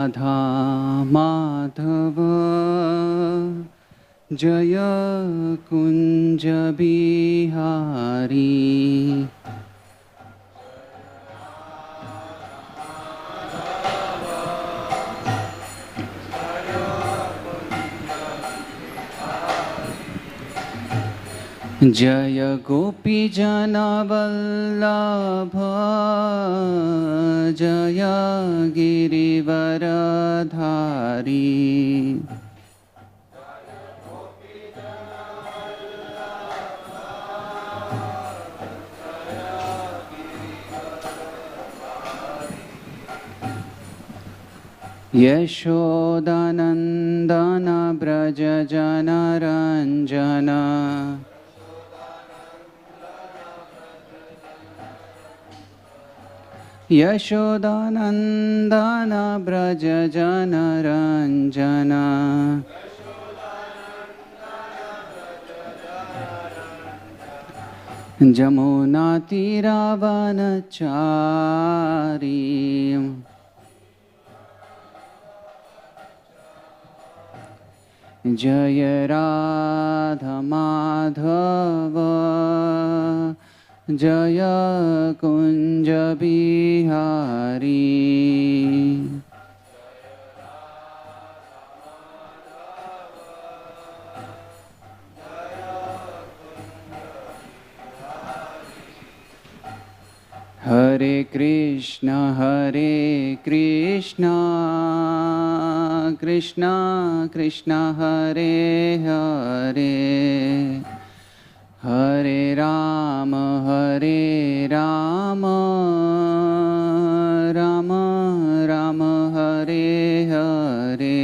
राधा माधव जय कुंज बिहारी। जय गोपी जनवल्लभ जय गिरिवरधारी। यशोदानंदन ब्रज जनरंजन यशोदानंदन ब्रज जनरंजन जमुना तीरावनचारी। जय राधा माधव जय कुंज बिहारी। हरे कृष्ण कृष्ण कृष्ण हरे हरे हरे राम राम राम हरे हरे।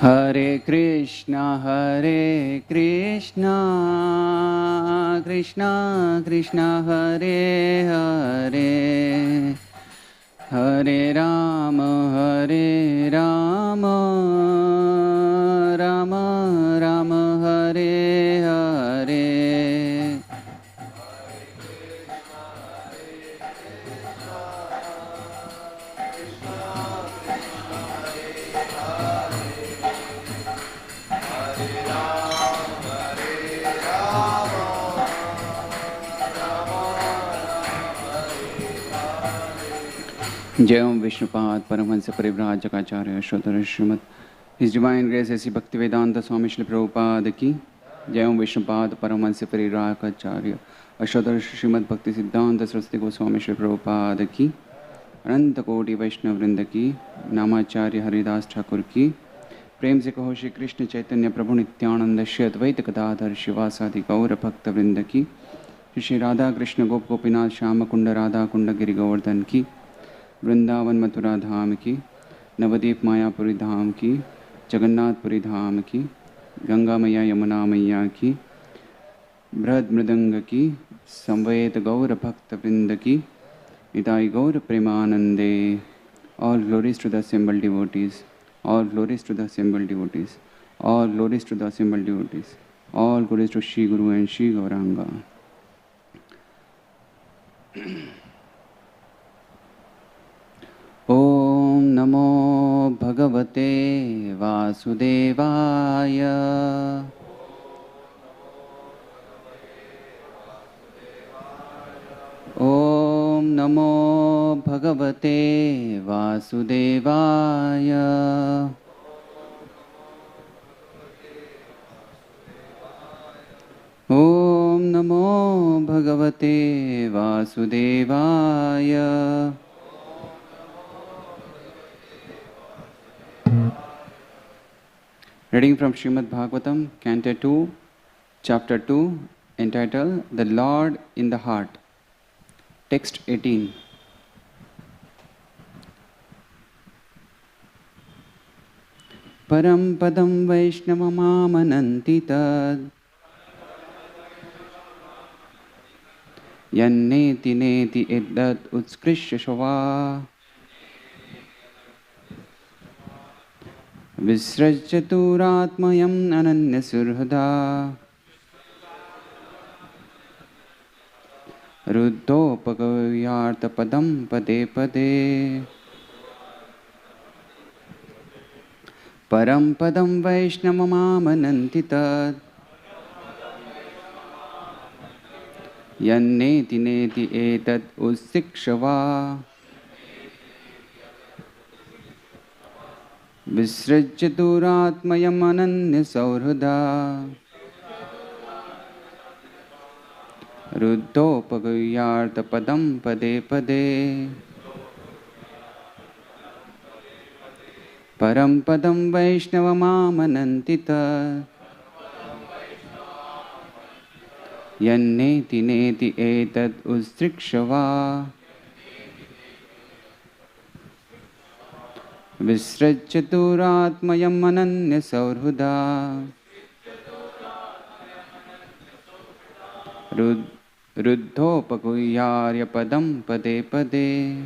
हरे कृष्ण कृष्ण कृष्ण हरे हरे हरे राम राम राम हरे हरे। जय ओम विष्णुपाद परमहंस परिव्राजकाचार्य श्रोतर Srimad his divine grace A C भक्ति वेदांत स्वामी श्री प्रभुपाद की। जय ओम विष्णुपाद परमहंस परिव्राजकाचार्य श्रोतर श्रीमद भक्ति सिद्धांत सरस्वती गोस्वामी श्री प्रभुपाद की। अनंत कोटि वैष्णव वृंद की। नामाचार्य हरिदास ठाकुर की। प्रेम से कहो श्री कृष्ण चैतन्य प्रभु नित्यानंद श्री अद्वैत गदाधर शिवासादि गौर भक्त वृंद की। श्री राधा कृष्ण गोप गोपीनाथ श्याम कुंड राधा कुंड गिरि गोवर्धन की। वृंदावन मथुरा धाम की। नवदीप मायापुरी धाम की। जगन्नाथपुरी धाम की। गंगा मैया यमुना मैया की। बृहद मृदंग की। संवेद गौर भक्त वृंद की। निताई गौर प्रेमानंदे। All glories to the assembled devotees. All glories to the assembled devotees. All glories to the assembled devotees. All glories to Shri Guru and Shri Gauranga. Om Namo Bhagavate Vasudevaya. Om Namo Bhagavate Vasudevaya. Om Namo Bhagavate Vasudevaya. Reading from Srimad Bhagavatam, Canto 2, Chapter 2, entitled The Lord in the Heart. Text 18. Param padam vaishnavamananti tad Yanneti neti iddat utskrisha shava Visrajaturatmayam ananya surhada Ruddhopagavyartha padam pade pade Param padam vaishnavamananti tad Yanneti neti etat ustikshava Visrajaturatmayam ananya saurhada Ruddhopagavyartha padam pade pade Param padam vaishnavamananti tad Yanneti neti etat ustrikshava Visrajaturatmayam ananya saurhuda Ruddhopaguyarya padam pade pade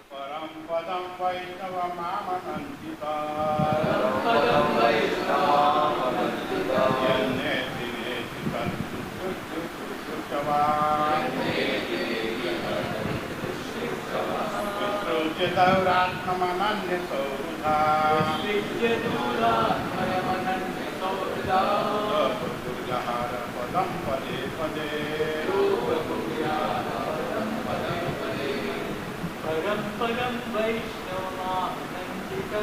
Param padam vaishnavamanantita Yanneti neti tattva Visrujyatauratmamananya saurudha Ruddhopaguyarya padam pade pade Param padam vaishnavamanantita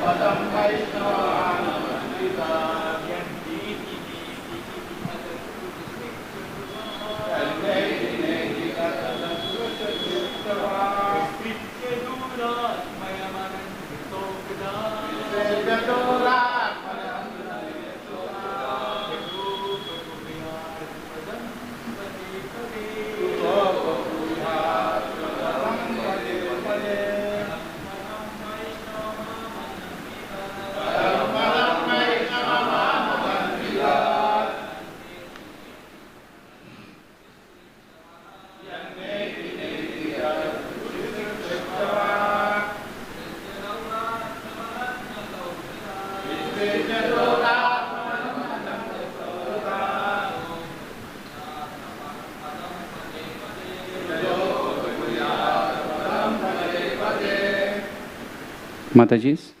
Padam vaishnavamanantita Yanneti neti tattva Matajis.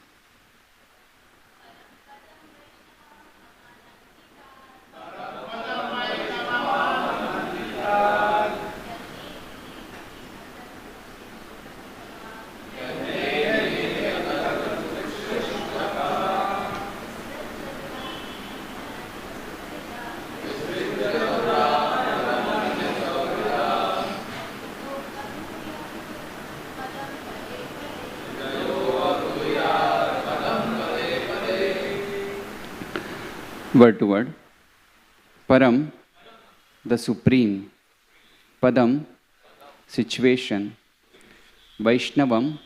Word to word. Param, the supreme. Padam, situation. Vaishnavam,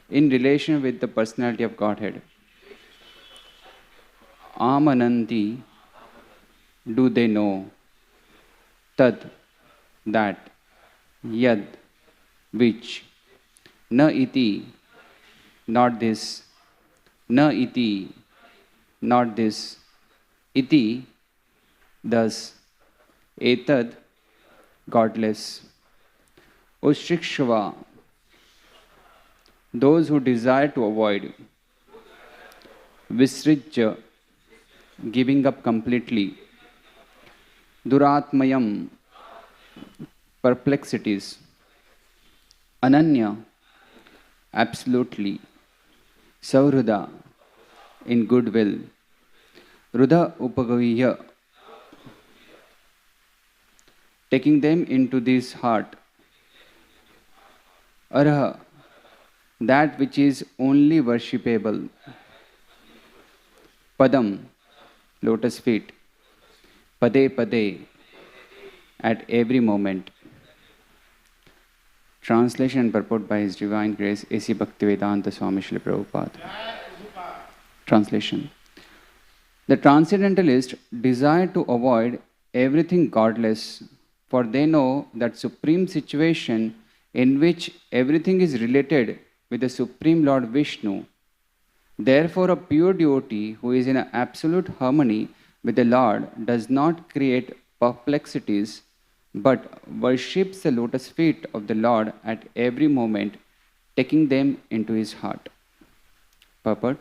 in relation with the personality of Godhead. Amananti, do they know? Tad, that. Yad, which. Na iti, not this. Na iti, not this. Iti, thus. Etad, godless. Ustrikshava, those who desire to avoid. Visrijya, giving up completely. Duratmayam, perplexities. Ananya, absolutely. Saurudha, in goodwill. Rudha upagaviya, taking them into this heart. Arha, that which is only worshipable. Padam, lotus feet. Pade pade, at every moment. Translation and purport by His Divine Grace A.C. Bhaktivedanta Swami Srila Prabhupada. Translation. The transcendentalists desire to avoid everything godless, for they know that supreme situation in which everything is related with the Supreme Lord Vishnu. Therefore, a pure devotee who is in absolute harmony with the Lord does not create perplexities but worships the lotus feet of the Lord at every moment, taking them into his heart. Purport.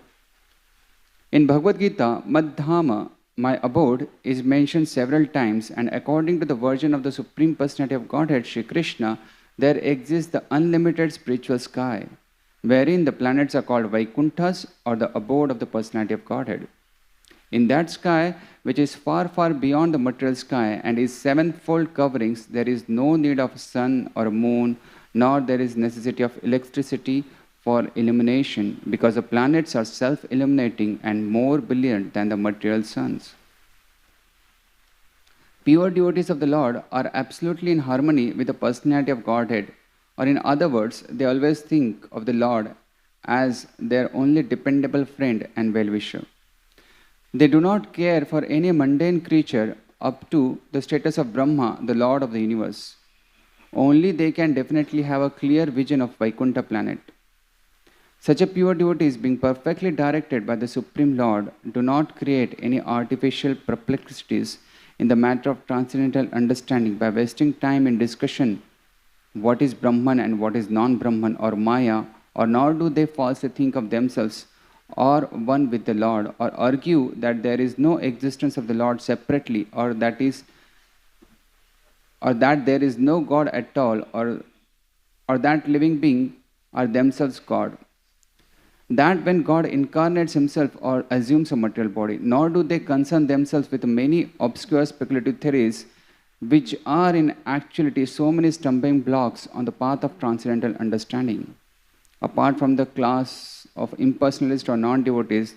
In Bhagavad Gita, Madhama, my abode, is mentioned several times, and according to the version of the Supreme Personality of Godhead, Sri Krishna, there exists the unlimited spiritual sky, wherein the planets are called Vaikunthas, or the abode of the Personality of Godhead. In that sky, which is far, far beyond the material sky and is sevenfold coverings, there is no need of sun or moon, nor there is necessity of electricity for illumination, because the planets are self-illuminating and more brilliant than the material suns. Pure devotees of the Lord are absolutely in harmony with the Personality of Godhead, or in other words, they always think of the Lord as their only dependable friend and well-wisher. They do not care for any mundane creature up to the status of Brahma, the Lord of the universe. Only they can definitely have a clear vision of Vaikuntha planet. Such a pure devotee, being perfectly directed by the Supreme Lord, do not create any artificial perplexities in the matter of transcendental understanding by wasting time in discussion what is Brahman and what is non-Brahman or Maya, or nor do they falsely think of themselves or one with the Lord, or argue that there is no existence of the Lord separately, or that there is no God at all, or that living being are themselves God. That when God incarnates himself or assumes a material body, nor do they concern themselves with many obscure speculative theories which are in actuality so many stumbling blocks on the path of transcendental understanding. Apart from the class of impersonalists or non-devotees,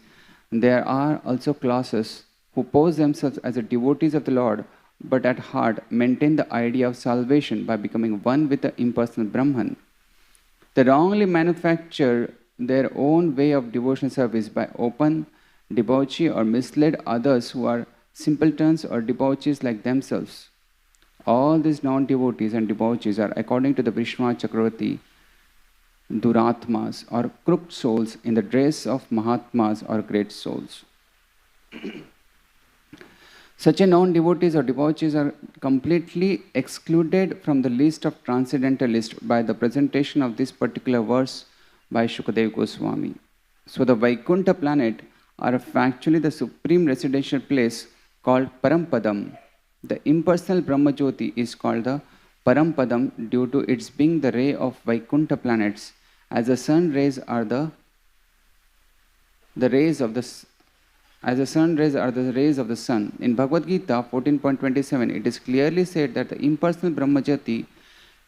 there are also classes who pose themselves as the devotees of the Lord, but at heart maintain the idea of salvation by becoming one with the impersonal Brahman. They wrongly manufacture their own way of devotional service by open debauchery, or mislead others who are simpletons or debauchees like themselves. All these non-devotees and debauchees are, according to the Vishnu Chakravarti, Duratmas, or crooked souls in the dress of Mahatmas, or great souls. Such a non-devotees or debauchees are completely excluded from the list of transcendentalists by the presentation of this particular verse by Shukadeva Goswami. So the Vaikuntha planet are factually the supreme residential place called Parampadam. The impersonal Brahma Jyoti is called the Parampadam due to its being the ray of Vaikuntha planets, as the sun rays are the rays of the sun. In Bhagavad Gita 14.27, it is clearly said that the impersonal Brahma Jyoti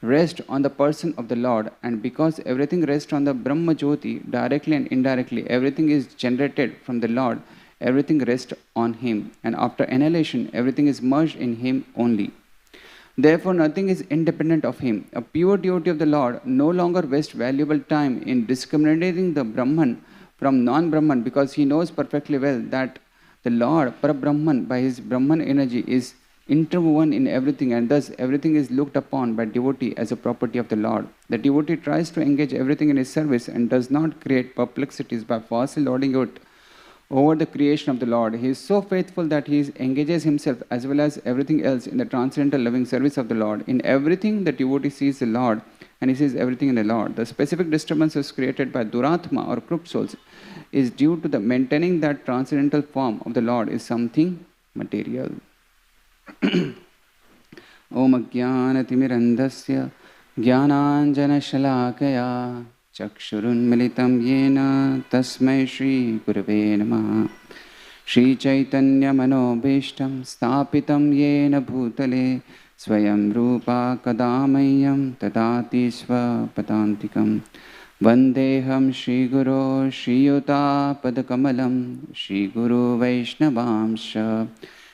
rests on the person of the Lord, and because everything rests on the Brahma Jyoti, directly and indirectly, everything is generated from the Lord, everything rests on Him, and after annihilation, everything is merged in Him only. Therefore, nothing is independent of Him. A pure devotee of the Lord no longer wastes valuable time in discriminating the Brahman from non-Brahman, because he knows perfectly well that the Lord, Parabrahman, by his Brahman energy, is interwoven in everything, and thus everything is looked upon by devotee as a property of the Lord. The devotee tries to engage everything in his service and does not create perplexities by falsely lording it over the creation of the Lord. He is so faithful that he engages himself as well as everything else in the transcendental loving service of the Lord. In everything, the devotee sees the Lord, and he sees everything in the Lord. The specific disturbances created by Duratma or crooked souls is due to the maintaining that transcendental form of the Lord is something material. Om Ajnanatimirandasya Jnananjanashalakaya Chakshurunmilitam Yena Tasmai Shri Gurave Namaha. Shri Chaitanya Manobhishtam Stapitam Yena Bhutale Swayam Rupa Kadamayam Tadati Swapadantikam. Vandeham Shri Guru Shri Yuta Padakamalam Shri Guru Vaishnavamsha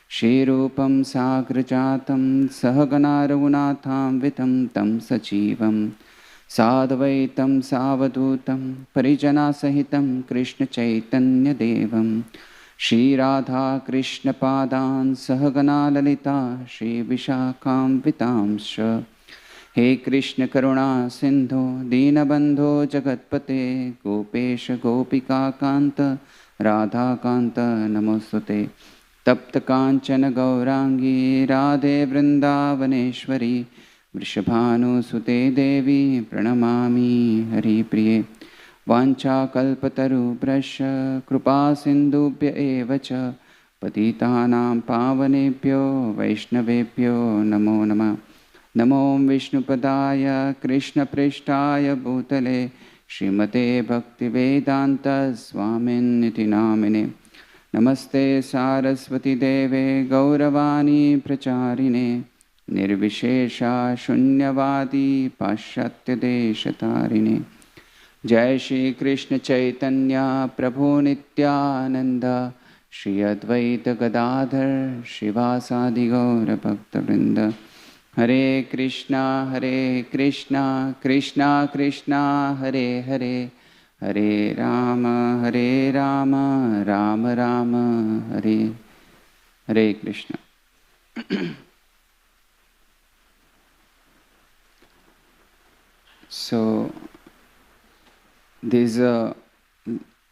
Shri Rupam Sagrajatam Sahagana Raghunatham Vitam Tam Sajivam Sadvaitam Savadutam Parijana Sahitam Krishna Chaitanya Devam Shri Radha Krishna Padan Sahagana Lalita Shri Vishakam Vitamsha. He Krishna Karuna Sindhu Dinabandho Jagatpate Gopesha Gopika Kanta Radha Kanta Namostute. Tapta Kanchana Gaurangi Radhe Vrindavaneshwari Vrishabhanu Sute Devi Pranamami Hari Priye. Vancha kalpataru prasya kripa sindhubhya evacha patitanam pavanebhyo vaishnavebhyo namo namah. Namo Vishnupadaya Krishna Prishtaya Bhutale Srimate Bhaktivedanta Swamin Niti Namine. Namaste Saraswati Deve Gauravani Pracharine Nirvishesha Shunyavadi Pashatya Deshatarine. Jai Shri Krishna Chaitanya Prabhu Nityananda Shri Advaita Gadadhar Shivasadi Gaura Bhakta Vrinda. Hare Krishna Krishna Krishna Hare Hare Hare Rama Rama Rama Hare Hare Krishna. So this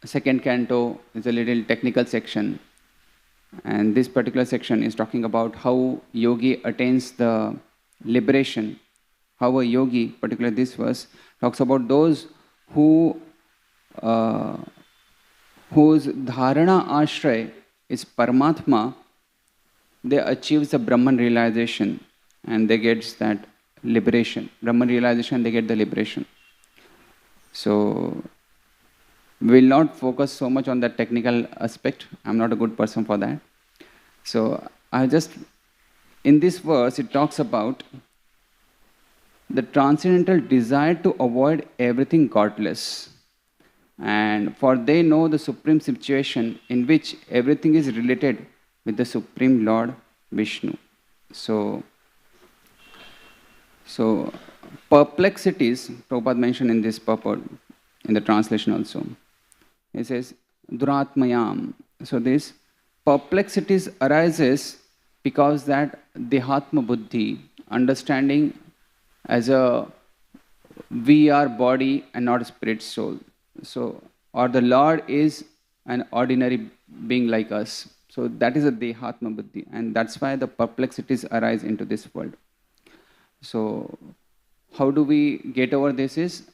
second canto is a little technical section, and this particular section is talking about how yogi attains the liberation. How a yogi, particularly this verse, talks about those who whose dharana ashray is Paramatma. They achieve the Brahman realization and they get that liberation. Brahman realization, they get the liberation. So we will not focus so much on the technical aspect. I'm not a good person for that. So in this verse, it talks about the transcendental desire to avoid everything godless. And for they know the supreme situation in which everything is related with the Supreme Lord Vishnu. So perplexities, Prabhupada mentioned in this purport, in the translation also. It says, Duratmayam. So this perplexities arises because that Dehatma Buddhi, understanding as a we are body and not a spirit soul. So, or the Lord is an ordinary being like us. So that is a Dehatma Buddhi, and that's why the perplexities arise into this world. So how do we get over this is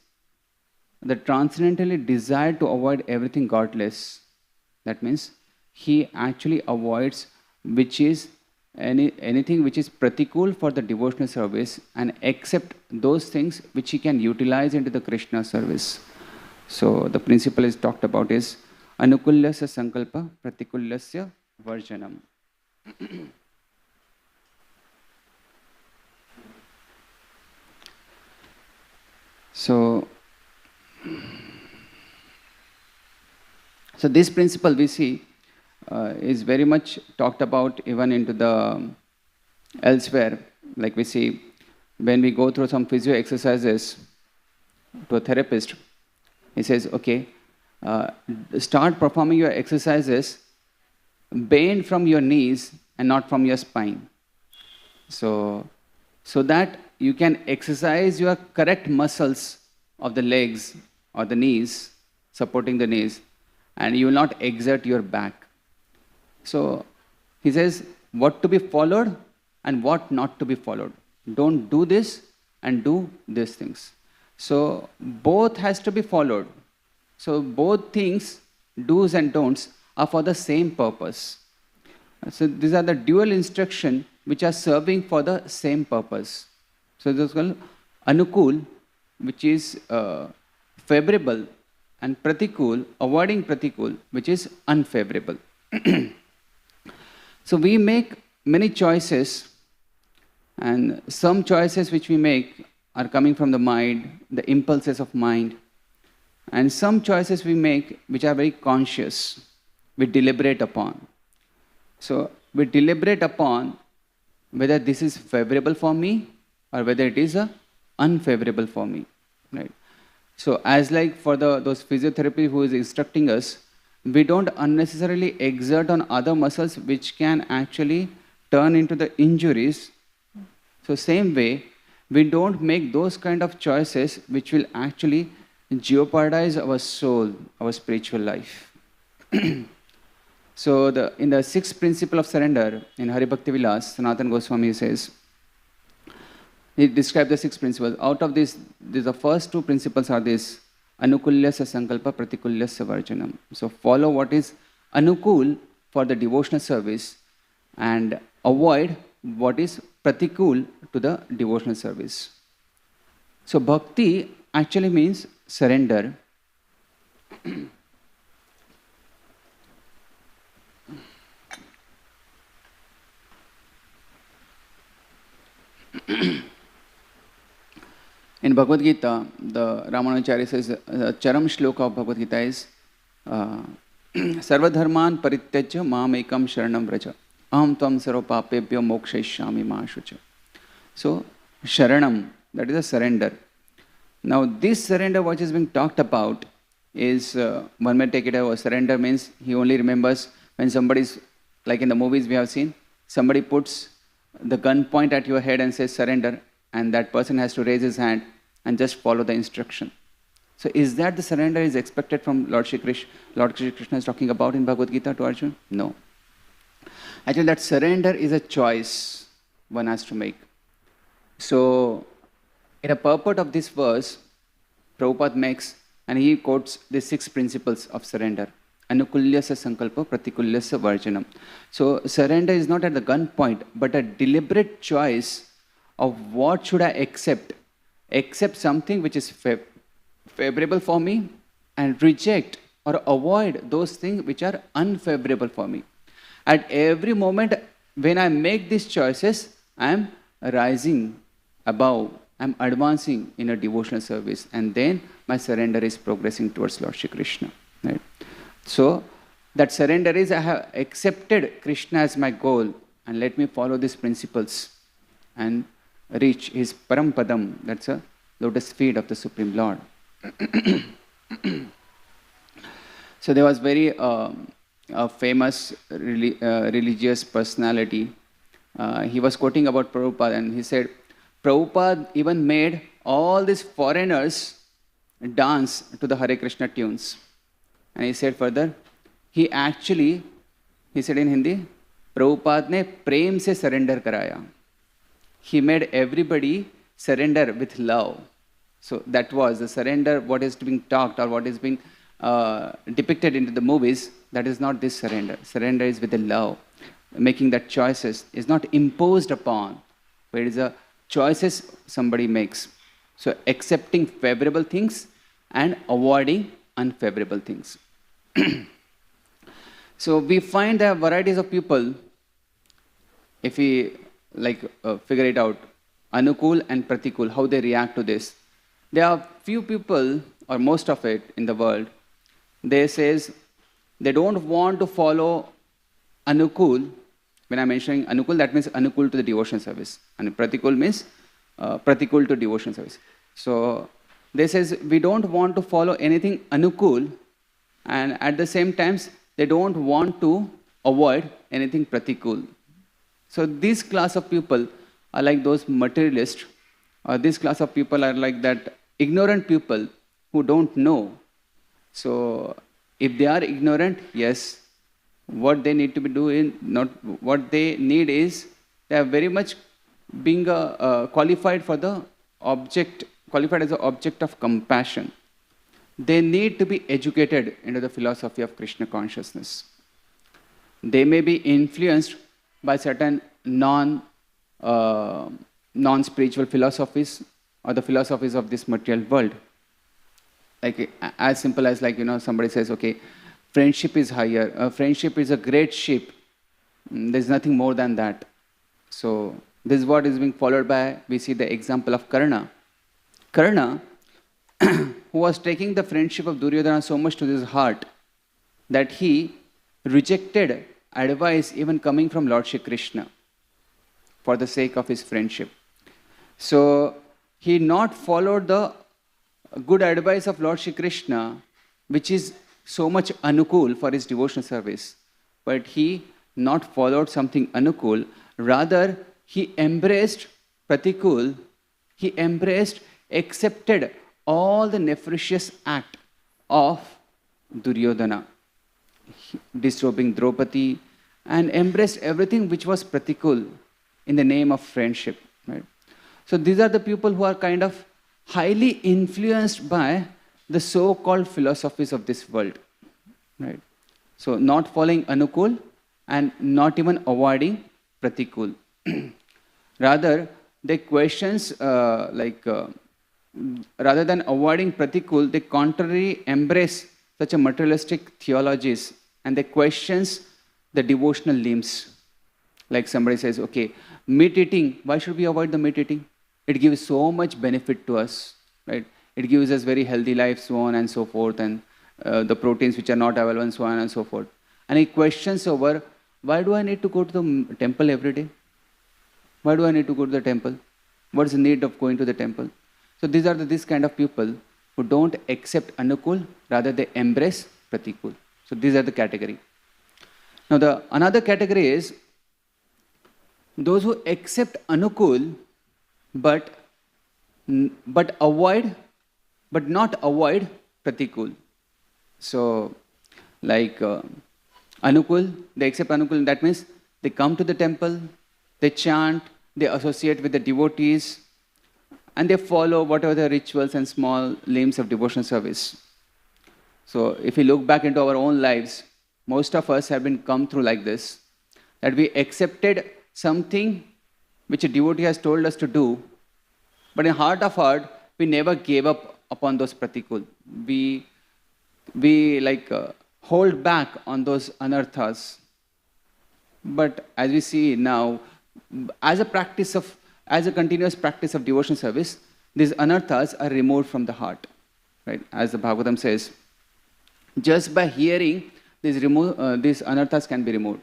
the transcendentally desire to avoid everything godless. That means he actually avoids anything which is pratikul for the devotional service and accept those things which he can utilize into the Krishna service. So the principle is talked about is anukullasya sankalpa pratikullasya varjanam. So this principle we see is very much talked about even into the elsewhere. Like we see when we go through some physio exercises to a therapist, he says, okay, start performing your exercises bend from your knees and not from your spine. So that you can exercise your correct muscles of the legs or the knees, supporting the knees, and you will not exert your back. So he says what to be followed and what not to be followed. Don't do this and do these things. So both has to be followed. So both things, do's and don'ts, are for the same purpose. So these are the dual instruction which are serving for the same purpose. So this is called anukul, which is favorable, and pratikul, avoiding pratikul, which is unfavorable. So we make many choices, and some choices which we make are coming from the mind, the impulses of mind, and some choices we make which are very conscious, we deliberate upon. So we deliberate upon whether this is favorable for me or whether it is unfavorable for me, right? So as like for those physiotherapy who is instructing us, we don't unnecessarily exert on other muscles which can actually turn into the injuries. So same way, we don't make those kind of choices which will actually jeopardize our soul, our spiritual life. So in the sixth principle of surrender, in Hari Bhakti Vilas, Sanatana Goswami says, he described the six principles. Out of this, the first two principles are this, Anukulyasya Sankalpa Pratikulyasya Varjanam. So follow what is Anukul for the devotional service and avoid what is Pratikul to the devotional service. So Bhakti actually means surrender. In Bhagavad Gita, the Ramanujacharya says, the Charam Shloka of Bhagavad Gita is Sarvadharman Parityajya Mam Ekam Sharanam Vraja Aham Tvam Sarva Papebhyo Mokshayishyami Ma Shucha. So, Sharanam, that is a surrender. Now, this surrender which is being talked about is, one may take it as surrender means he only remembers when somebody's, like in the movies we have seen, somebody puts the gun point at your head and says surrender, and that person has to raise his hand and just follow the instruction. So is that the surrender is expected from Lord Shri Krishna? Lord Shri Krishna is talking about in Bhagavad Gita to Arjuna? No. Actually, that surrender is a choice one has to make. So, in a purport of this verse, Prabhupada makes, and he quotes the six principles of surrender. Anukulyasya Sankalpa Pratikulyasya Varjanam. So, surrender is not at the gunpoint, but a deliberate choice of what should I accept. Accept something which is favorable for me and reject or avoid those things which are unfavorable for me. At every moment when I make these choices, I am rising above, I am advancing in a devotional service, and then my surrender is progressing towards Lord Shri Krishna. Right? So that surrender is I have accepted Krishna as my goal, and let me follow these principles and reach his Parampadam, that's a lotus feet of the Supreme Lord. So there was very a famous religious personality. He was quoting about Prabhupada, and he said, Prabhupada even made all these foreigners dance to the Hare Krishna tunes. And he said further, he said in Hindi, Prabhupada ne prem se surrender karaya. He made everybody surrender with love. So that was the surrender, what is being talked or what is being depicted into the movies, that is not this surrender. Surrender is with the love. Making that choices is not imposed upon, but it is a choices somebody makes. So accepting favorable things and avoiding unfavorable things. So we find there are varieties of people, if we figure it out, Anukul and Pratikul, how they react to this. There are few people, or most of it in the world, they says they don't want to follow Anukul. When I'm mentioning Anukul, that means Anukul to the devotion service. And Pratikul means Pratikul to devotion service. So they says we don't want to follow anything Anukul, and at the same time they don't want to avoid anything Pratikul. So this class of people are like those materialists, or this class of people are like that ignorant people who don't know. So if they are ignorant, yes, what they need to be doing, not what they need is, they are very much being qualified for the object, qualified as the object of compassion. They need to be educated into the philosophy of Krishna consciousness. They may be influenced by certain non-spiritual philosophies or the philosophies of this material world. Like as simple as somebody says, okay, friendship is higher, friendship is a great ship. There's nothing more than that. So this is what is being followed by, we see the example of Karna. Karna, who was taking the friendship of Duryodhana so much to his heart that he rejected advice even coming from Lord Shri Krishna for the sake of his friendship. So he not followed the good advice of Lord Shri Krishna, which is so much anukul for his devotional service, but he not followed something anukul, rather he embraced pratikul, he embraced, accepted all the nefarious act of Duryodhana, disturbing Draupadi, and embraced everything which was pratikul in the name of friendship. Right? So these are the people who are kind of highly influenced by the so-called philosophies of this world. Right? So not following anukul and not even avoiding pratikul. Rather, they questions rather than avoiding pratikul, they contrary embrace such a materialistic theologies, and they questions the devotional limbs. Like somebody says, okay, meat eating, why should we avoid the meat eating? It gives so much benefit to us, right? It gives us very healthy life, so on and so forth, and the proteins which are not available, and so on and so forth. And he questions over, why do I need to go to the temple every day? Why do I need to go to the temple? What is the need of going to the temple? So these are this kind of people who don't accept anukul, rather they embrace pratikul. So these are the category. Now another category is those who accept anukul but not avoid pratikul. So like anukul, they accept anukul, that means they come to the temple, they chant, they associate with the devotees, and they follow whatever the rituals and small limbs of devotional service. So if we look back into our own lives, most of us have been come through like this, that we accepted something which a devotee has told us to do, but in heart of heart, we never gave up upon those pratikul. We hold back on those anarthas. But as we see now, as a continuous practice of devotional service, these anarthas are removed from the heart. Right? As the Bhagavatam says, just by hearing, these anarthas can be removed.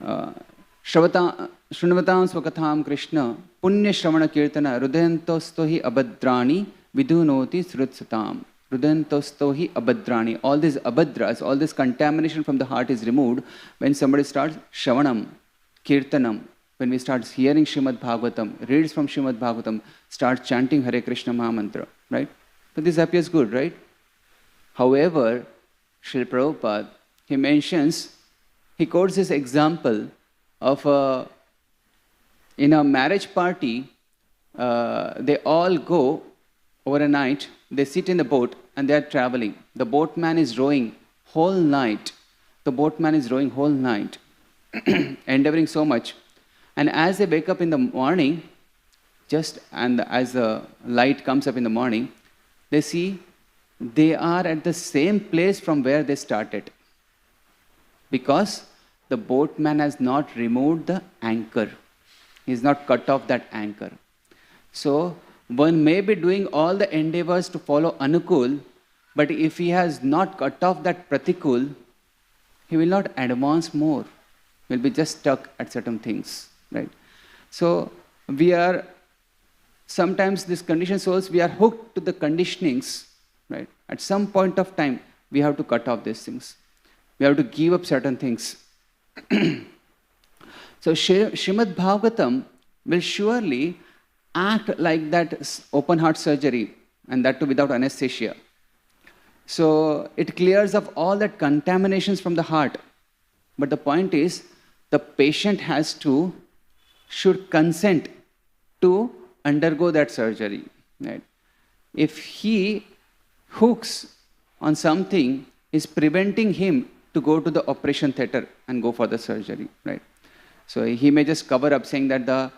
Shrunvatam swakatham Krishna punya shravana kirtana rudantosto hi abhadrani vidunoti srutsatam. Rudantosto hi abhadrani. All these abhadras, all this contamination from the heart is removed when somebody starts shravanam, kirtanam, when we start hearing Srimad Bhagavatam, reads from Srimad Bhagavatam, start chanting Hare Krishna Mahamantra. Right? So this appears good, right? However, Srila Prabhupada, he quotes this example of in a marriage party, they all go over a night, they sit in the boat and they are traveling. The boatman is rowing whole night. Endeavoring so much. And as they wake up in the morning, as the light comes up in the morning, they see they are at the same place from where they started. Because the boatman has not removed the anchor. He has not cut off that anchor. So one may be doing all the endeavors to follow anukul, but if he has not cut off that pratikul, he will not advance more. He will be just stuck at certain things. Right? So we are, sometimes these conditioned souls, we are hooked to the conditionings. Right? At some point of time, we have to cut off these things. We have to give up certain things. So Srimad Bhagavatam will surely act like that open heart surgery, and that too without anesthesia. So it clears up all that contaminations from the heart. But the point is, the patient should consent to undergo that surgery. Right? If he hooks on something, is preventing him to go to the operation theatre and go for the surgery. Right? So he may just cover up saying that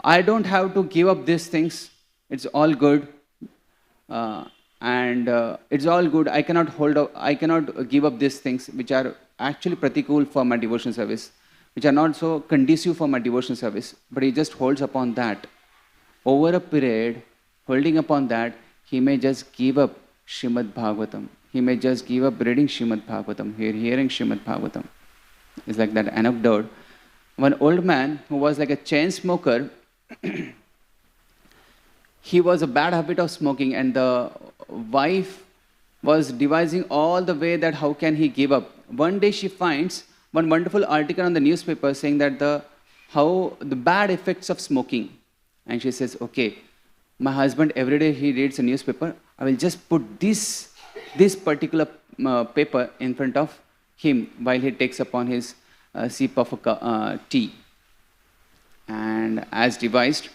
I don't have to give up these things. It's all good. It's all good. I cannot give up these things which are actually pratikul for my devotion service, which are not so conducive for my devotion service. But he just holds upon that. Over a period, holding upon that, he may just give up Srimad Bhagavatam. He may just give up reading Srimad Bhagavatam, hearing Srimad Bhagavatam. It's like that anecdote. One old man who was like a chain smoker, he was a bad habit of smoking, and the wife was devising all the way that how can he give up. One day she finds one wonderful article on the newspaper saying that the bad effects of smoking. And she says, okay, my husband every day he reads a newspaper, I will just put this particular paper in front of him while he takes upon his sip of tea. And as devised,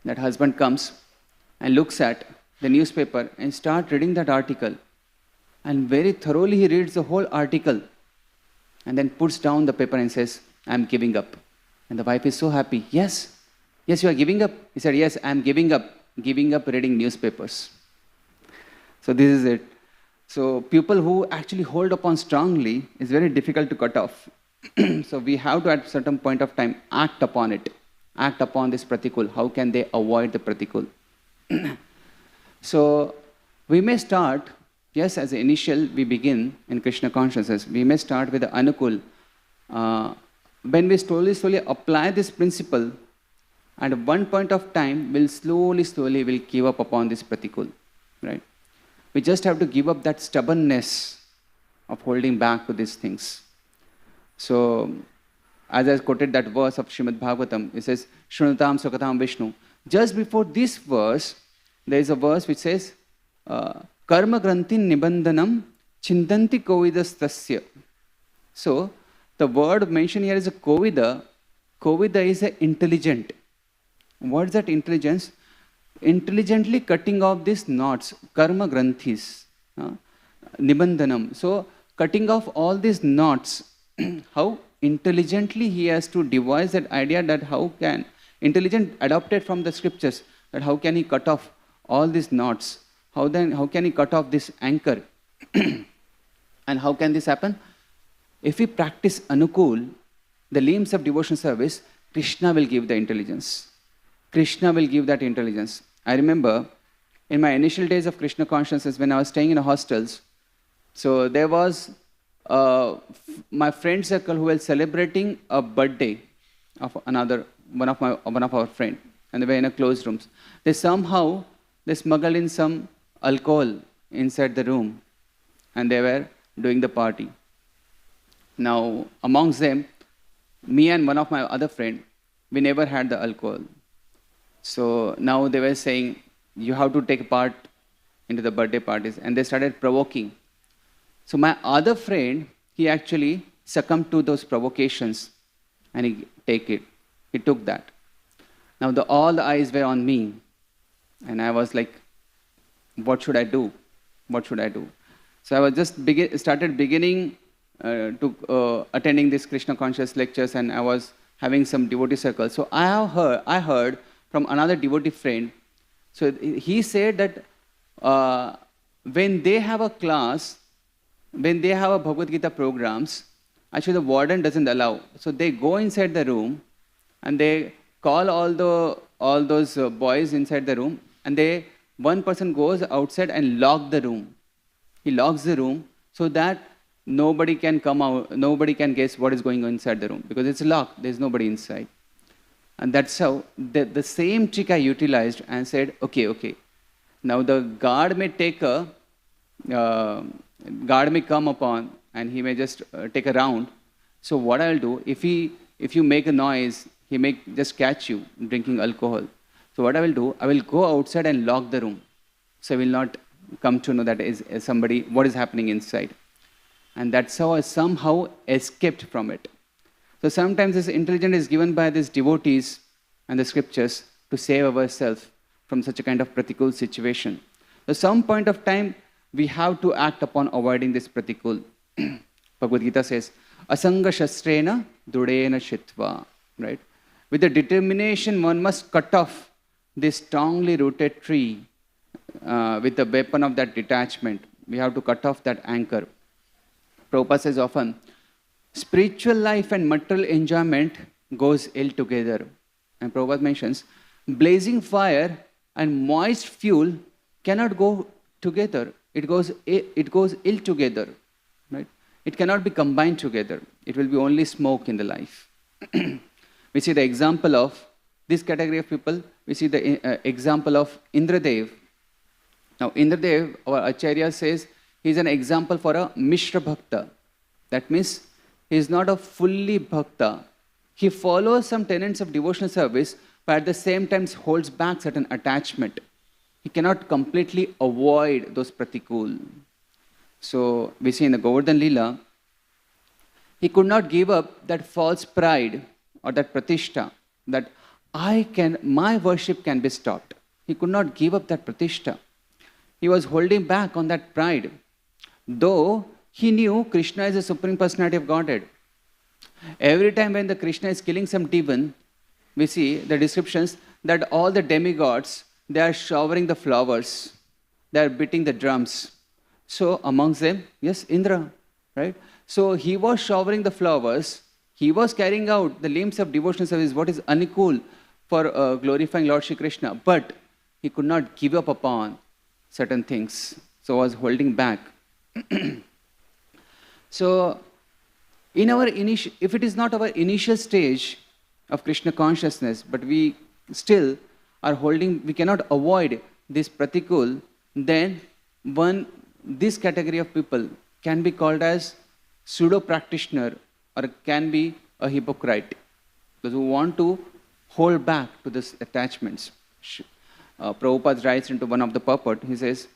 that husband comes and looks at the newspaper and start reading that article. And very thoroughly he reads the whole article and then puts down the paper and says, I'm giving up. And the wife is so happy. Yes, you are giving up. He said, yes, I'm giving up reading newspapers. So this is it. So people who actually hold upon strongly is very difficult to cut off. So we have to at a certain point of time act upon it. Act upon this pratikul. How can they avoid the pratikul? So we may start, yes, as an initial we begin in Krishna consciousness. We may start with the anukul. When we slowly apply this principle, at one point of time, we'll slowly will give up upon this pratikul, right? We just have to give up that stubbornness of holding back to these things. So, as I quoted that verse of Srimad Bhagavatam, it says, Shrunutam Sukatam Vishnu. Just before this verse, there is a verse which says, Karma Grantin Nibandhanam Chintanti Kovidastasya. So, the word mentioned here is a Kovida. Kovida is a intelligent. What is that intelligence? Intelligently cutting off these knots, karma granthis, nibandhanam. So, cutting off all these knots, how intelligently he has to devise that idea that how can, intelligent adopted from the scriptures, that how can he cut off all these knots? How can he cut off this anchor? And how can this happen? If we practice anukul, the limbs of devotion service, Krishna will give the intelligence. Krishna will give that intelligence. I remember in my initial days of Krishna consciousness when I was staying in hostels, so there was my friend circle who were celebrating a birthday of one of our friend, and they were in a closed rooms. They smuggled in some alcohol inside the room, and they were doing the party. Now, amongst them, me and one of my other friend, we never had the alcohol. So now they were saying, you have to take part into the birthday parties. And they started provoking. So my other friend, he actually succumbed to those provocations and he took that. Now all the eyes were on me. And I was like, what should I do? What should I do? So I was just started beginning to attending these Krishna conscious lectures, and I was having some devotee circles. So I heard from another devotee friend. So he said that when they have a class, when they have a Bhagavad Gita programs, actually the warden doesn't allow. So they go inside the room and they call all those boys inside the room, and one person goes outside and lock the room. He locks the room so that nobody can come out, nobody can guess what is going on inside the room because it's locked, there's nobody inside. And that's how the same trick I utilized and said, okay. Now the guard may come upon and he may just take a round. So what I'll do, if you make a noise, he may just catch you drinking alcohol. So what I will do, I will go outside and lock the room. So I will not come to know that is somebody, what is happening inside. And that's how I somehow escaped from it. So sometimes this intelligence is given by these devotees and the scriptures to save ourselves from such a kind of pratikul situation. At some point of time, we have to act upon avoiding this pratikul. Bhagavad Gita says, Asanga shastrena dudena shitva. Right? With the determination, one must cut off this strongly rooted tree with the weapon of that detachment. We have to cut off that anchor. Prabhupada says often, spiritual life and material enjoyment goes ill together. And Prabhupada mentions, blazing fire and moist fuel cannot go together. It goes ill together. Right? It cannot be combined together. It will be only smoke in the life. We see the example of this category of people. We see the example of Indradev. Now Indradev, our Acharya says, he is an example for a Mishra Bhakta. That means he is not a fully Bhakta. He follows some tenets of devotional service, but at the same time holds back certain attachment. He cannot completely avoid those pratikul. So we see in the Govardhan Leela, he could not give up that false pride or that pratishta, that my worship can be stopped. He could not give up that pratishta. He was holding back on that pride. Though he knew Krishna is the Supreme Personality of Godhead. Every time when the Krishna is killing some demon, we see the descriptions that all the demigods, they are showering the flowers. They are beating the drums. So amongst them, yes, Indra, right? So he was showering the flowers. He was carrying out the limbs of devotional service, what is anikul for glorifying Lord Shri Krishna. But he could not give up upon certain things. So was holding back. So if it is not our initial stage of Krishna consciousness, but we still are holding, we cannot avoid this pratikul, then this category of people can be called as pseudo-practitioner or can be a hypocrite. Those who want to hold back to these attachments. Prabhupada writes into one of the purport, he says,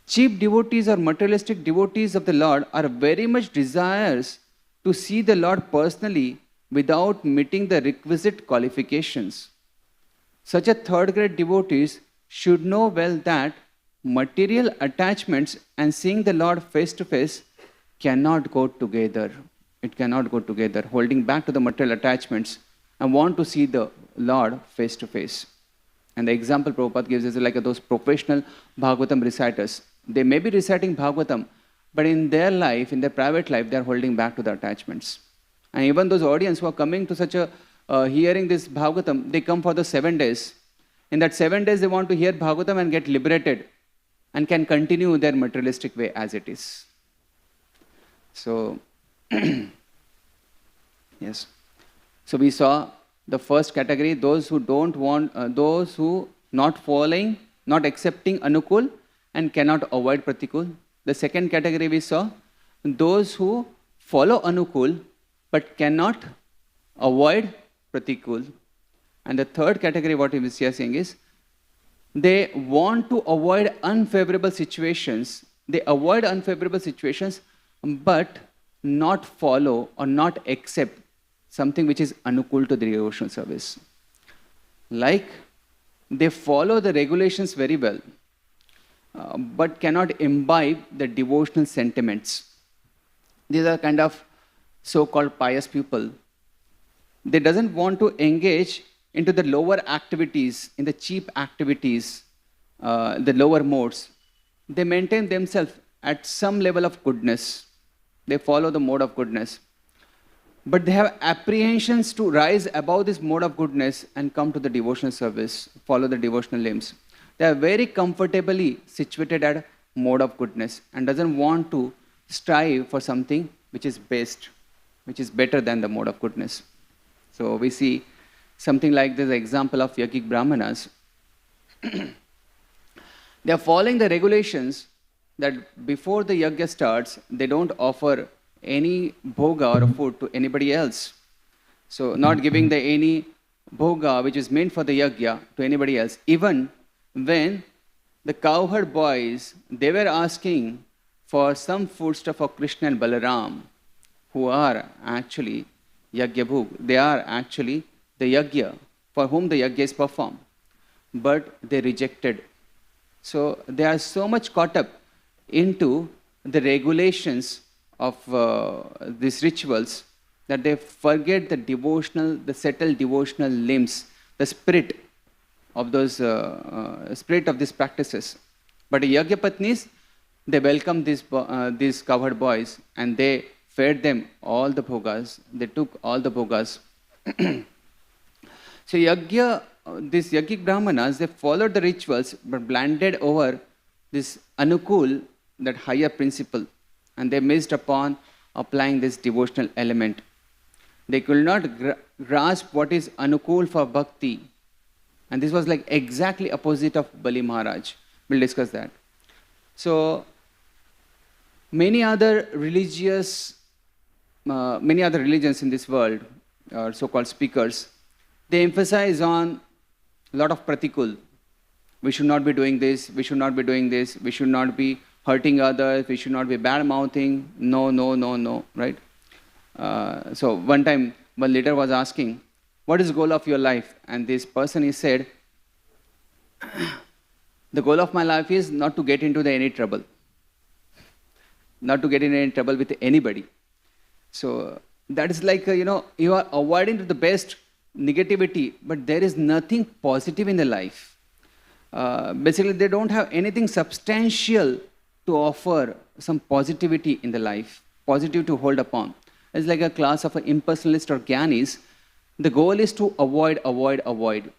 cheap devotees or materialistic devotees of the Lord are very much desirous to see the Lord personally without meeting the requisite qualifications. Such a third-grade devotees should know well that material attachments and seeing the Lord face to face cannot go together. It cannot go together. Holding back to the material attachments and want to see the Lord face to face. And the example Prabhupada gives is like those professional Bhagavatam reciters. They may be reciting Bhagavatam, but in their life, in their private life, they are holding back to the attachments. And even those audience who are coming to such a hearing this Bhagavatam, they come for the 7 days. In that 7 days, they want to hear Bhagavatam and get liberated and can continue their materialistic way as it is. So, yes. So we saw the first category, those who don't want, those who not following, not accepting anukul and cannot avoid pratikul. The second category we saw, those who follow anukul but cannot avoid pratikul. And the third category, what we are saying is, they want to avoid unfavorable situations. They avoid unfavorable situations, but not follow or not accept something which is anukul to the devotional service. Like, they follow the regulations very well, but cannot imbibe the devotional sentiments. These are kind of so-called pious people. They doesn't want to engage into the lower activities, in the cheap activities, the lower modes. They maintain themselves at some level of goodness. They follow the mode of goodness. But they have apprehensions to rise above this mode of goodness and come to the devotional service, follow the devotional limbs. They are very comfortably situated at mode of goodness and doesn't want to strive for something which is best, which is better than the mode of goodness. So we see something like this example of Yogic Brahmanas. They are following the regulations that before the yajna starts, they don't offer any bhoga or food to anybody else. So not giving any bhoga which is meant for the yajna to anybody else. Even when the cowherd boys, they were asking for some foodstuff for Krishna and Balaram, who are actually yajna bhog. They are actually the yajna, for whom the yajna is performed. But they rejected. So they are so much caught up into the regulations of these rituals that they forget the devotional, the settled devotional limbs, the spirit of those spirit of these practices. But the yajna patnis, they welcomed these cowherd boys and they fed them all the bhogas. They took all the bhogas. So these yogic brahmanas, they followed the rituals but blended over this anukul, that higher principle, and they missed upon applying this devotional element. They could not grasp what is anukul for bhakti, and this was like exactly opposite of Bali Maharaj. We'll discuss that. So many other religions in this world, or so-called speakers, they emphasize on a lot of pratikul. We should not be doing this, we should not be doing this, we should not be hurting others, we should not be bad-mouthing, no, right? So one time, one leader was asking, what is the goal of your life? And this person, he said, the goal of my life is not to get into any trouble. Not to get in any trouble with anybody. So that is like, you are avoiding to the best negativity, but there is nothing positive in the life. Basically, they don't have anything substantial to offer some positivity in the life, positive to hold upon. It's like a class of impersonalist or jnanis. The goal is to avoid.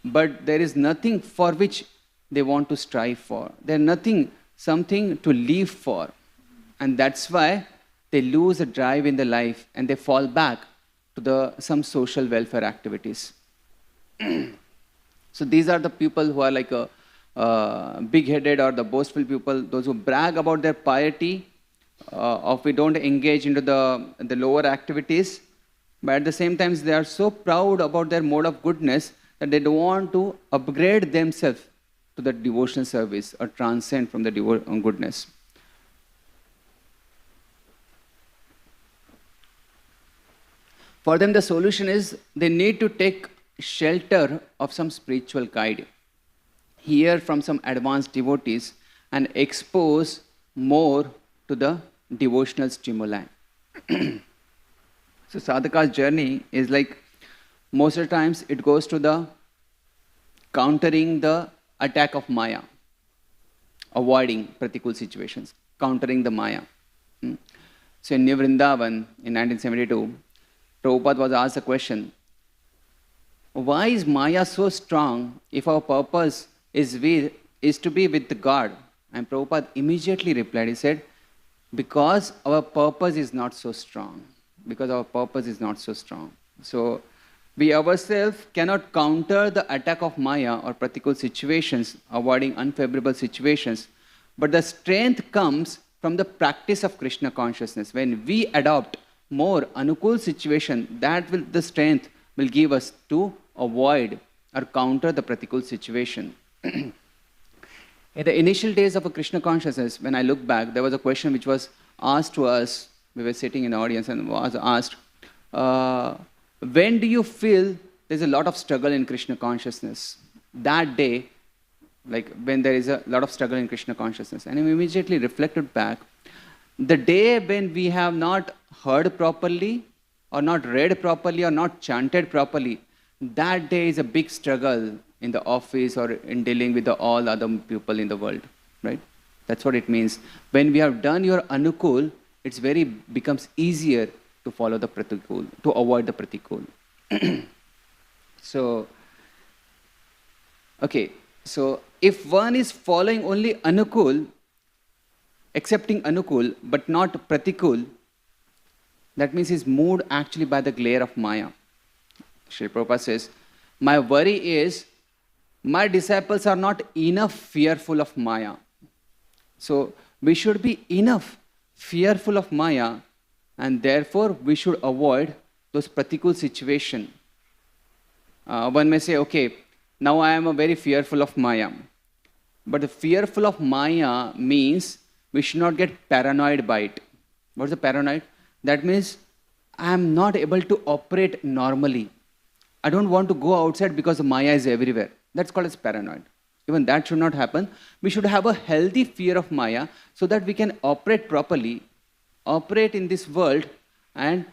But there is nothing for which they want to strive for. There's nothing, something to live for. And that's why they lose a drive in the life and they fall back to some social welfare activities. So these are the people who are like big-headed or the boastful people, those who brag about their piety, or we don't engage into the lower activities, but at the same time they are so proud about their mode of goodness that they don't want to upgrade themselves to the devotional service or transcend from the goodness. For them, the solution is they need to take shelter of some spiritual guide, hear from some advanced devotees, and expose more to the devotional stimuli. So sadhaka's journey is like, most of the times it goes to the countering the attack of Maya, avoiding pratikul situations, countering the Maya. So in New Vrindavan in 1972, Prabhupada was asked a question, why is Maya so strong if our purpose is to be with God? And Prabhupada immediately replied, he said, because our purpose is not so strong. Because our purpose is not so strong. So we ourselves cannot counter the attack of Maya or pratikul situations, avoiding unfavorable situations. But the strength comes from the practice of Krishna consciousness. When we adopt more anukul situation, the strength will give us to avoid or counter the pratikul situation. In the initial days of a Krishna consciousness, when I look back, there was a question which was asked to us. We were sitting in the audience and was asked, when do you feel there's a lot of struggle in Krishna consciousness? That day, like when there is a lot of struggle in Krishna consciousness. And I immediately reflected back, the day when we have not heard properly, or not read properly, or not chanted properly, that day is a big struggle in the office or in dealing with all other people in the world, right? That's what it means. When we have done your anukul, it becomes easier to follow the pratikul, to avoid the pratikul. So if one is following only anukul, accepting anukul, but not pratikul, that means he's moved actually by the glare of Maya. Srila Prabhupada says, my worry is, my disciples are not enough fearful of Maya. So we should be enough fearful of Maya, and therefore we should avoid those pratikul situations. One may say, okay, now I am very fearful of Maya. But the fearful of Maya means we should not get paranoid by it. What's the paranoid? That means I am not able to operate normally. I don't want to go outside because the Maya is everywhere. That's called as paranoid. Even that should not happen. We should have a healthy fear of Maya so that we can operate properly, operate in this world, and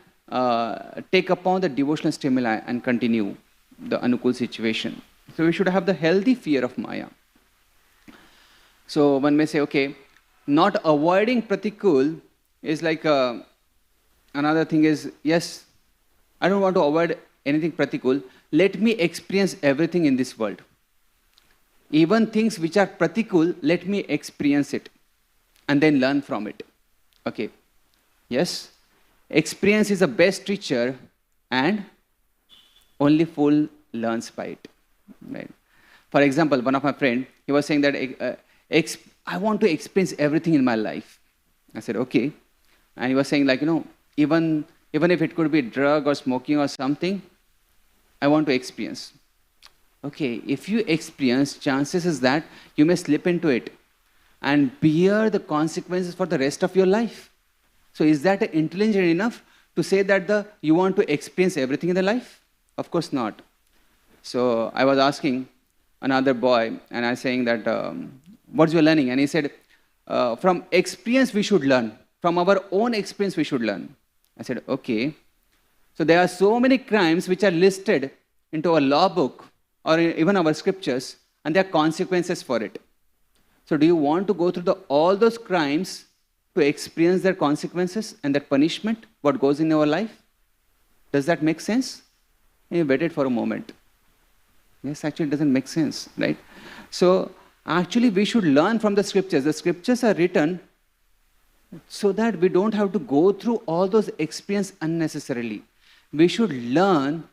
take upon the devotional stimuli and continue the anukul situation. So we should have the healthy fear of Maya. So one may say, okay, not avoiding pratikul is like another thing is, yes, I don't want to avoid anything pratikul. Let me experience everything in this world. Even things which are pratikul, let me experience it and then learn from it. Okay. Yes, experience is the best teacher and only fool learns by it. Right? For example, one of my friends, he was saying that I want to experience everything in my life. I said, okay. And he was saying like, even if it could be drug or smoking or something, I want to experience. Okay, if you experience, chances is that you may slip into it and bear the consequences for the rest of your life. So is that intelligent enough to say that you want to experience everything in the life? Of course not. So I was asking another boy, and I was saying that, what's your learning? And he said, from experience we should learn. From our own experience we should learn. I said, okay. So there are so many crimes which are listed into our law book or even our scriptures, and there are consequences for it. So do you want to go through all those crimes to experience their consequences and that punishment, what goes in our life? Does that make sense? You waited for a moment. Yes, actually it doesn't make sense, right? So actually we should learn from the scriptures. The scriptures are written so that we don't have to go through all those experiences unnecessarily. We should learn,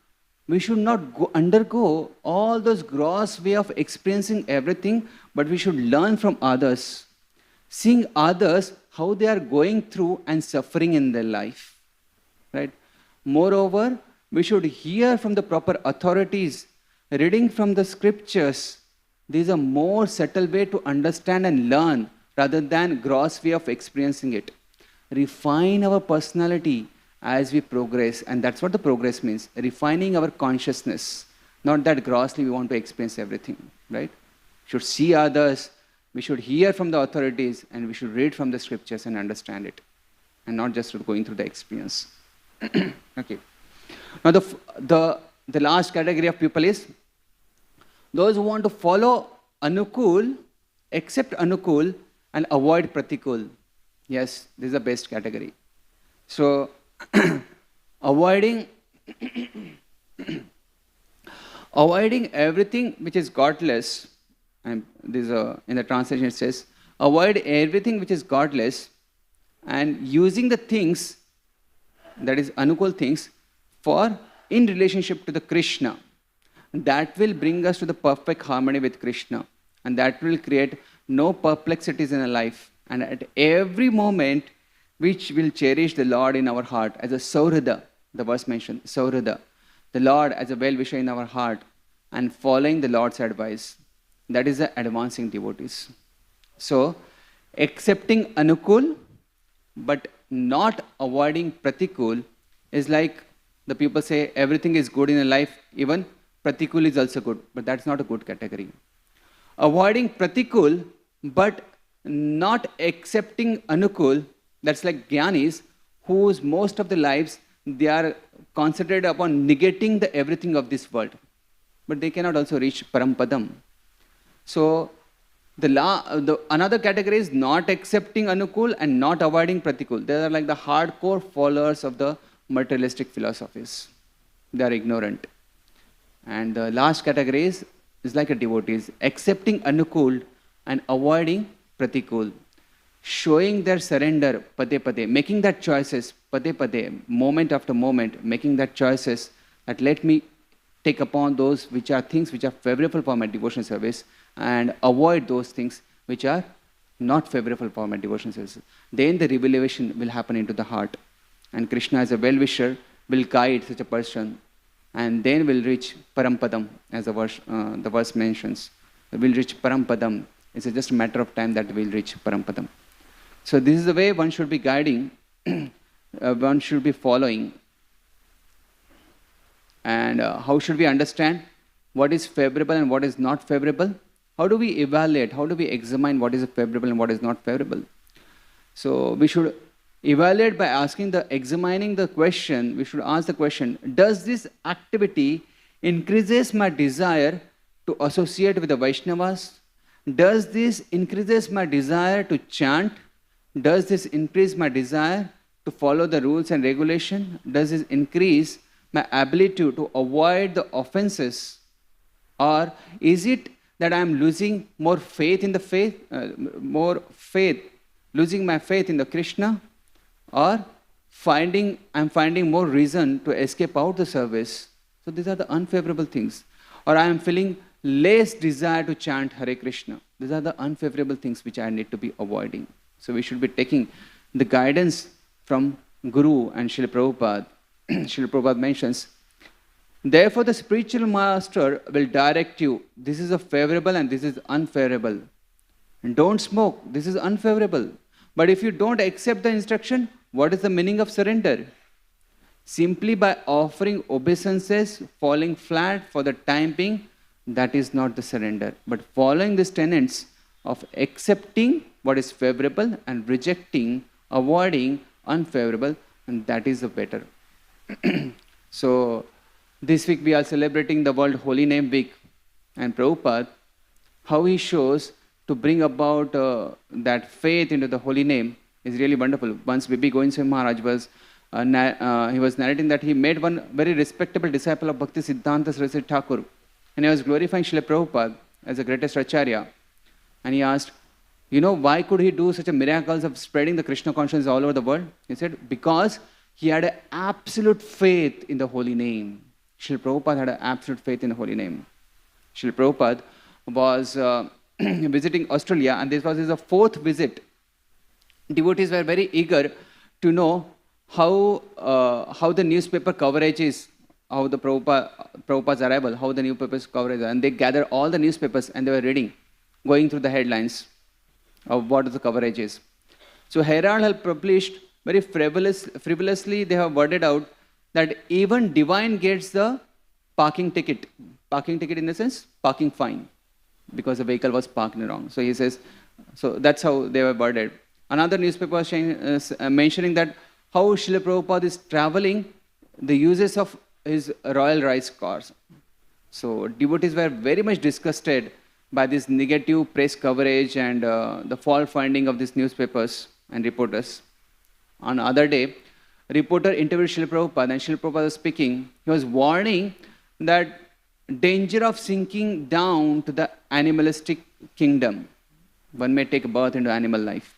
we should not undergo all those gross way of experiencing everything, but we should learn from others. Seeing others, how they are going through and suffering in their life, right? Moreover, we should hear from the proper authorities, reading from the scriptures. These are more subtle way to understand and learn rather than gross way of experiencing it. Refine our personality as we progress, and that's what the progress means. Refining our consciousness, not that grossly we want to experience everything, right? We should see others, we should hear from the authorities, and we should read from the scriptures and understand it, and not just going through the experience. Okay. Now the last category of people is those who want to follow Anukul, accept Anukul, and avoid Pratikul. Yes, this is the best category. So, avoiding everything which is godless, and this in the translation it says, avoid everything which is godless, and using the things, that is Anukul things, for in relationship to the Krishna. That will bring us to the perfect harmony with Krishna, and that will create no perplexities in our life, and at every moment which will cherish the Lord in our heart as a Saurada, the verse mentioned, Saurada, the Lord as a well-wisher in our heart, and following the Lord's advice. That is the advancing devotees. So, accepting Anukul, but not avoiding Pratikul is like the people say everything is good in a life, even Pratikul is also good, but that's not a good category. Avoiding Pratikul, but not accepting Anukul, that's like Jnanis, whose most of the lives, they are concentrated upon negating the everything of this world. But they cannot also reach Parampadam. So, another category is not accepting Anukul and not avoiding Pratikul. They are like the hardcore followers of the materialistic philosophies. They are ignorant. And the last category is like a devotees, accepting Anukul and avoiding Pratikul, showing their surrender pade pade, making that choices pade pade, moment after moment, making that choices that let me take upon those which are things which are favorable for my devotion service and avoid those things which are not favorable for my devotion service. Then the revelation will happen into the heart, and Krishna as a well-wisher will guide such a person, and then will reach Parampadam, as the verse mentions. Will reach Parampadam. It's just a matter of time that we'll reach Parampadam. So this is the way one should be guiding, one should be following. And how should we understand what is favorable and what is not favorable? How do we evaluate, how do we examine what is favorable and what is not favorable? So we should evaluate by examining the question. We should ask the question, does this activity increases my desire to associate with the Vaishnavas? Does this increases my desire to chant? Does this increase my desire to follow the rules and regulation? Does this increase my ability to avoid the offenses? Or is it that I am losing more faith in the faith, losing my faith in the Krishna? Or I'm finding more reason to escape out the service? So these are the unfavorable things. Or I am feeling less desire to chant Hare Krishna. These are the unfavorable things which I need to be avoiding. So we should be taking the guidance from Guru and Srila Prabhupada. Srila Prabhupada mentions, therefore the spiritual master will direct you. This is a favourable and this is unfavourable. Don't smoke. This is unfavourable. But if you don't accept the instruction, what is the meaning of surrender? Simply by offering obeisances, falling flat for the time being, that is not the surrender. But following these tenets of accepting what is favourable and rejecting, avoiding unfavourable, and that is the better. So, this week we are celebrating the World Holy Name Week. And Prabhupada, how he shows to bring about that faith into the holy name is really wonderful. Once Bibi Govind Singh Maharaj was he was narrating that he made one very respectable disciple of Bhakti Siddhanta Saraswati Thakur, and he was glorifying Srila Prabhupada as the greatest Acharya. And he asked, why could he do such a miracles of spreading the Krishna consciousness all over the world? He said, because he had an absolute faith in the holy name. Srila Prabhupada had an absolute faith in the holy name. Srila Prabhupada was visiting Australia, and this was his fourth visit. Devotees were very eager to know how the newspaper coverage is, how the Prabhupada's arrival, how the newspapers coverage, and they gathered all the newspapers and they were reading, going through the headlines of what the coverage is. So Herald had published very frivolously, they have worded out that even divine gets the parking ticket. Parking ticket in the sense, parking fine, because the vehicle was parked wrong. So he says, so that's how they were worded. Another newspaper was mentioning that how Srila Prabhupada is traveling, the uses of his Royal Rice cars. So devotees were very much disgusted by this negative press coverage and the fault finding of these newspapers and reporters. On the other day, a reporter interviewed Srila Prabhupada, and Srila Prabhupada was speaking. He was warning that danger of sinking down to the animalistic kingdom. One may take birth into animal life.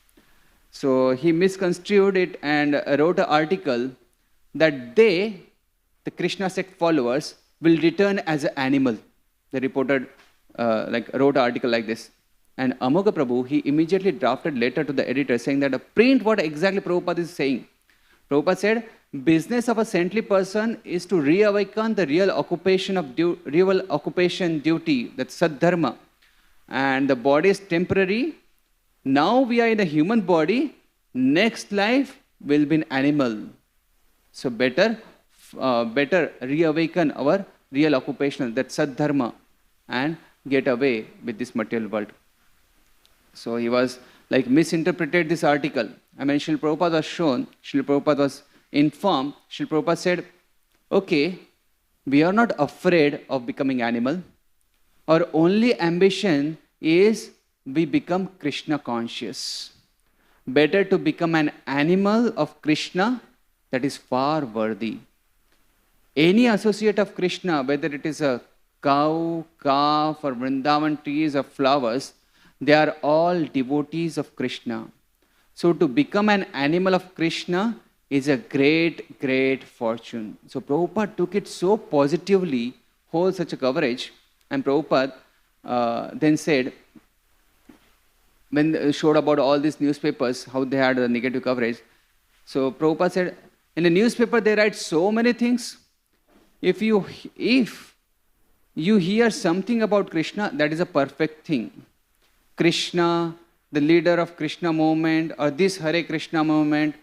So he misconstrued it and wrote an article that the Krishna sect followers, will return as an animal. The reporter wrote an article like this. And Amogha Prabhu, he immediately drafted letter to the editor saying that print what exactly Prabhupada is saying. Prabhupada said, business of a saintly person is to reawaken the real occupation duty, that's Saddharma. And the body is temporary. Now we are in a human body. Next life will be an animal. So better reawaken our real occupation, that's Saddharma, and get away with this material world. So he was misinterpreted this article. I mean, Srila Prabhupada was shown, Srila Prabhupada was informed. Srila Prabhupada said, okay, we are not afraid of becoming animal. Our only ambition is we become Krishna conscious. Better to become an animal of Krishna, that is far worthy. Any associate of Krishna, whether it is a cow, calf, or Vrindavan trees or flowers, they are all devotees of Krishna. So to become an animal of Krishna is a great, great fortune. So Prabhupada took it so positively, hold such a coverage, and Prabhupada then said, when showed about all these newspapers, how they had the negative coverage. So Prabhupada said, in the newspaper they write so many things. If you hear something about Krishna, that is a perfect thing. Krishna, the leader of Krishna movement, or this Hare Krishna movement,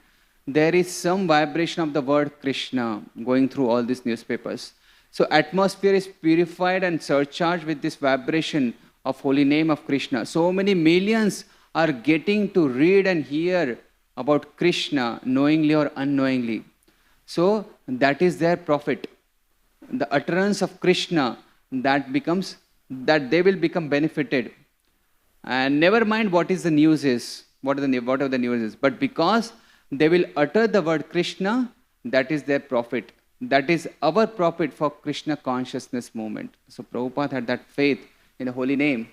there is some vibration of the word Krishna going through all these newspapers. So atmosphere is purified and surcharged with this vibration of holy name of Krishna. So many millions are getting to read and hear about Krishna, knowingly or unknowingly. So that is their profit. The utterance of Krishna, that they will become benefited. And never mind what is the news is, whatever the news is. But because they will utter the word Krishna, that is their profit. That is our profit for Krishna consciousness movement. So Prabhupada had that faith in the holy name.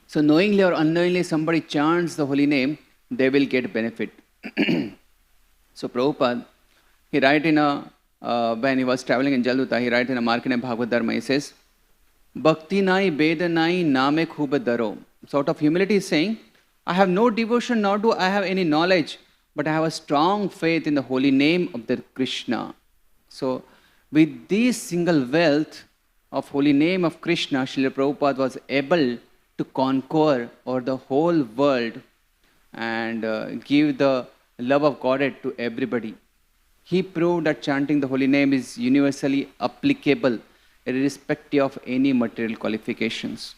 So knowingly or unknowingly somebody chants the holy name, they will get benefit. So Prabhupada, he write when he was traveling in Jalduta, he write in a Markine Bhagavad Dharma, he says, Bhakti nai, Veda nai, Name khub daro. So out of humility he is saying, I have no devotion, nor do I have any knowledge, but I have a strong faith in the holy name of the Krishna. So, with this single wealth of holy name of Krishna, Srila Prabhupada was able to conquer over the whole world and give the love of Godhead to everybody. He proved that chanting the holy name is universally applicable, irrespective of any material qualifications.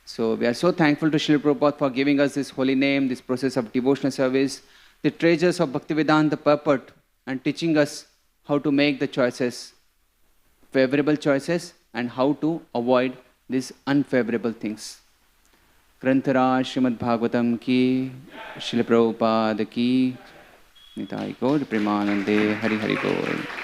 So we are so thankful to Srila Prabhupada for giving us this holy name, this process of devotional service, the treasures of Bhaktivedanta purport, and teaching us how to make the choices, favorable choices, and how to avoid these unfavorable things. Granthara Srimad Bhagavatam ki, Srila Prabhupada ki, Nitai Gaur Premanande, Hari Hari Gaur.